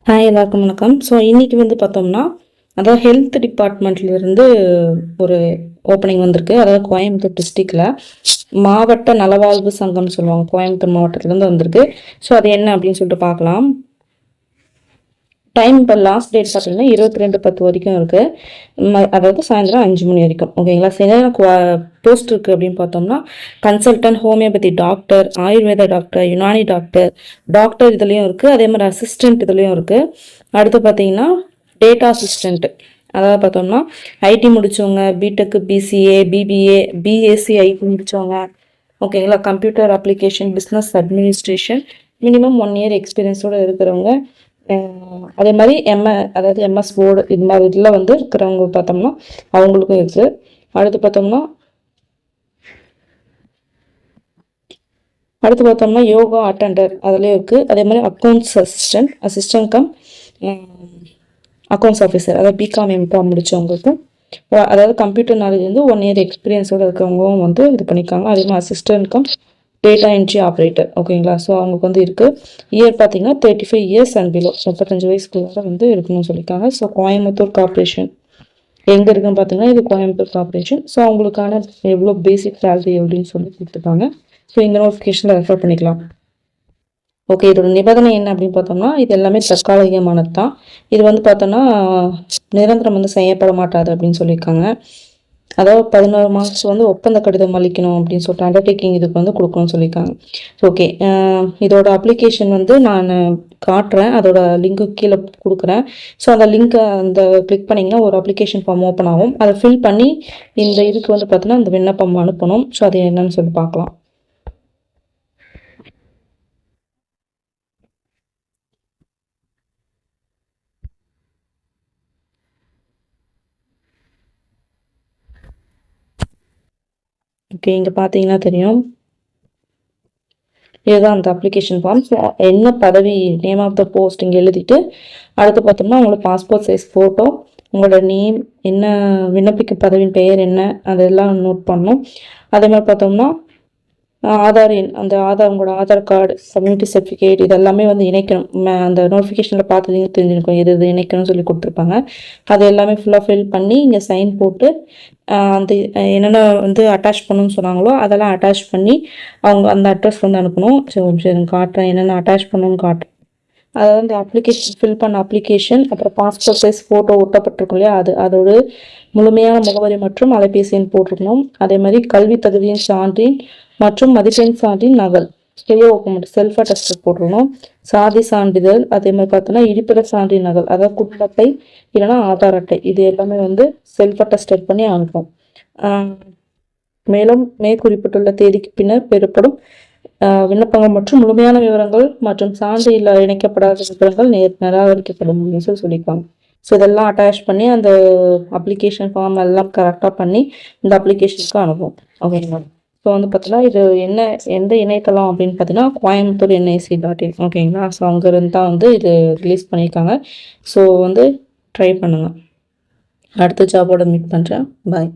Hi எல்லாருக்கும் வணக்கம். So இன்றைக்கி வந்து பார்த்தோம்னா அதாவது ஹெல்த் டிபார்ட்மெண்ட்லேருந்து ஒரு ஓப்பனிங் வந்திருக்கு. அதாவது கோயம்புத்தூர் டிஸ்ட்ரிக்டில் மாவட்ட நலவாழ்வு சங்கம்னு சொல்லுவாங்க. கோயம்புத்தூர் மாவட்டத்துலேருந்து வந்திருக்கு. ஸோ அது என்ன அப்படின்னு சொல்லிட்டு பார்க்கலாம். டைம் இப்போ லாஸ்ட் டேட் பார்த்தீங்கன்னா 22/10 வரைக்கும் இருக்குது. அதாவது சாயந்தரம் 5 மணி வரைக்கும். ஓகேங்களா. என்னென்ன போஸ்ட் இருக்குது அப்படின்னு பார்த்தோம்னா கன்சல்டன்ட், ஹோமியோபதி டாக்டர், ஆயுர்வேத டாக்டர், யுனானி டாக்டர், டாக்டர் இதுலேயும் இருக்குது. அதே மாதிரி அசிஸ்டன்ட் இதுலேயும் இருக்குது. அடுத்து பார்த்தீங்கன்னா டேட்டா அசிஸ்டண்ட், அதாவது பார்த்தோம்னா ஐடி முடித்தவங்க, BTech, BCA, BBA, BSc IT முடித்தவங்க, ஓகேங்களா. Computer application, business administration, minimum 1 year எக்ஸ்பீரியன்ஸோடு இருக்கிறவங்க, அதே மாதிரி அதாவது எம்எஸ் வேர்டு இது மாதிரி இதில் வந்து இருக்கிறவங்க பார்த்தோம்னா அவங்களுக்கும் இருக்குது. அடுத்து பார்த்தோம்னா யோகா அட்டெண்டர் அதுலேயும் இருக்குது. அதே மாதிரி accounts assistant come accounts officer, அதாவது பிகாம் எம்காம் முடித்தவங்களுக்கும், அதாவது கம்ப்யூட்டர் நாலேஜ் வந்து 1 இயர் எக்ஸ்பீரியன்ஸோடு இருக்கிறவங்களும் வந்து இது பண்ணியிருக்காங்க. அதே மாதிரி assistant come data entry operator, ஓகேங்களா. ஸோ அவங்களுக்கு வந்து இருக்குது. இயர் பார்த்தீங்கன்னா 35 இயர்ஸ் அண்ட் பிலோ, 35 வயசுக்குள்ள வந்து இருக்கணும்னு சொல்லியிருக்காங்க. ஸோ கோயம்புத்தூர் கார்பரேஷன் எங்கே இருக்குன்னு பார்த்தீங்கன்னா இது கோயம்புத்தூர் கார்பரேஷன். ஸோ அவங்களுக்கான எவ்வளோ பேசிக் சேலரி அப்படின்னு சொல்லி கொடுத்துருக்காங்க. ஸோ இந்த நோட்டிஃபிகேஷனில் ரெஃபர் பண்ணிக்கலாம். ஓகே, இதோட நிபந்தனை என்ன அப்படின்னு பார்த்தோம்னா இது எல்லாமே தற்காலிகமானது தான். இது வந்து பார்த்தோன்னா நிரந்தரம் வந்து செய்யப்பட மாட்டாது அப்படின்னு சொல்லியிருக்காங்க. அதாவது 11 மாதம் வந்து ஒப்பந்த கடிதம் அளிக்கணும் அப்படின்னு சொல்லிட்டு அண்டர்டேக்கிங் இதுக்கு வந்து கொடுக்கணும்னு சொல்லியிருக்காங்க. ஓகே, இதோட அப்ளிகேஷன் வந்து நான் காட்டுறேன். அதோட லிங்க்கு கீழே கொடுக்குறேன். ஸோ அந்த லிங்க்கை கிளிக் பண்ணிங்கன்னா ஒரு அப்ளிகேஷன் ஃபார்ம் ஓப்பன் ஆகும். அதை ஃபில் பண்ணி இந்த இதுக்கு வந்து பார்த்தோன்னா இந்த விண்ணப்பம் அனுப்பணும். ஸோ அது என்னன்னு சொல்லி பார்க்கலாம். ஓகே, இங்கே பார்த்தீங்கன்னா தெரியும், இதுதான் அந்த அப்ளிகேஷன் ஃபார்ம். ஸோ என்ன பதவி, நேம் ஆஃப் த போஸ்ட் இங்கே எழுதிட்டு அடுத்து பார்த்தோம்னா உங்களோட பாஸ்போர்ட் சைஸ் ஃபோட்டோ, உங்களோட நேம் என்ன, விண்ணப்பிக்கும் பதவியின் பெயர் என்ன, அதெல்லாம் நோட் பண்ணணும். அதே மாதிரி பார்த்தோம்னா ஆதார் எண், அந்த உங்களோட ஆதார் கார்டு, கம்யூனிட்டி சர்டிஃபிகேட் இதெல்லாமே வந்து இணைக்கணும். அந்த நோட்டிஃபிகேஷனில் பார்த்துட்டீங்க தெரிஞ்சிருக்கும் எது இணைக்கணும்னு சொல்லி கொடுத்துருப்பாங்க. அது எல்லாமே ஃபுல்லாக ஃபில் பண்ணி இங்கே சைன் போட்டு அந்த என்னென்ன வந்து அட்டாச் பண்ணணும்னு சொன்னாங்களோ அதெல்லாம் அட்டாச் பண்ணி அவங்க அந்த அட்ரஸ் வந்து அனுப்பணும். சரி காட்டுறேன் என்னென்ன அட்டாச் பண்ணணும்னு காட்டுறேன். அதாவது இந்த அப்ளிகேஷன் ஃபில் பண்ண அப்ளிகேஷன், அப்புறம் பாஸ்போர்ட் சைஸ் ஃபோட்டோ ஒட்டப்பட்டிருக்கும் இல்லையா, அதோட முழுமையான முகவரி மற்றும் அலைபேசி எண் போட்டிருக்கணும். அதே மாதிரி கல்வி தகுதியின் சான்றின் மற்றும் மதிப்பெண் சான்றின் நகல், பெரிய ஒப்பந்தம் செல்ஃப் அட்டஸ்டட் போட்டிருக்கணும். சாதி சான்றிதழ், அதே மாதிரி பார்த்தோன்னா இருப்பிட சான்றின் நகல், அதாவது குடும்ப அட்டை இல்லைன்னா ஆதார் அட்டை, இது எல்லாமே வந்து செல்ஃப் அட்டஸ்டட் பண்ணி அனுப்பும். மேலும் மேற்குறிப்பிட்டுள்ள தேதிக்கு பின்னர் பெறப்படும் விண்ணப்பங்கள் மற்றும் முழுமையான விவரங்கள் மற்றும் சான்று இணைக்கப்படாத விவரங்கள் நிராகரிக்கப்படும் அப்படின்னு சொல்லியிருக்காங்க. ஸோ இதெல்லாம் அட்டாச் பண்ணி அந்த அப்ளிகேஷன் ஃபார்ம் எல்லாம் கரெக்டாக பண்ணி இந்த அப்ளிகேஷனுக்கு அனுப்பும். ஓகேங்களா. ஸோ வந்து பார்த்தீங்கன்னா இது எந்த இணையதளம் அப்படின்னு பார்த்தீங்கன்னா கோயம்புத்தூர் NIC.in, ஓகேங்களா. ஸோ அங்கேருந்து தான் வந்து இது ரிலீஸ் பண்ணியிருக்காங்க. ஸோ வந்து ட்ரை பண்ணுங்கள். அடுத்த ஜாபோட மீட் பண்ணுறேன். பாய்.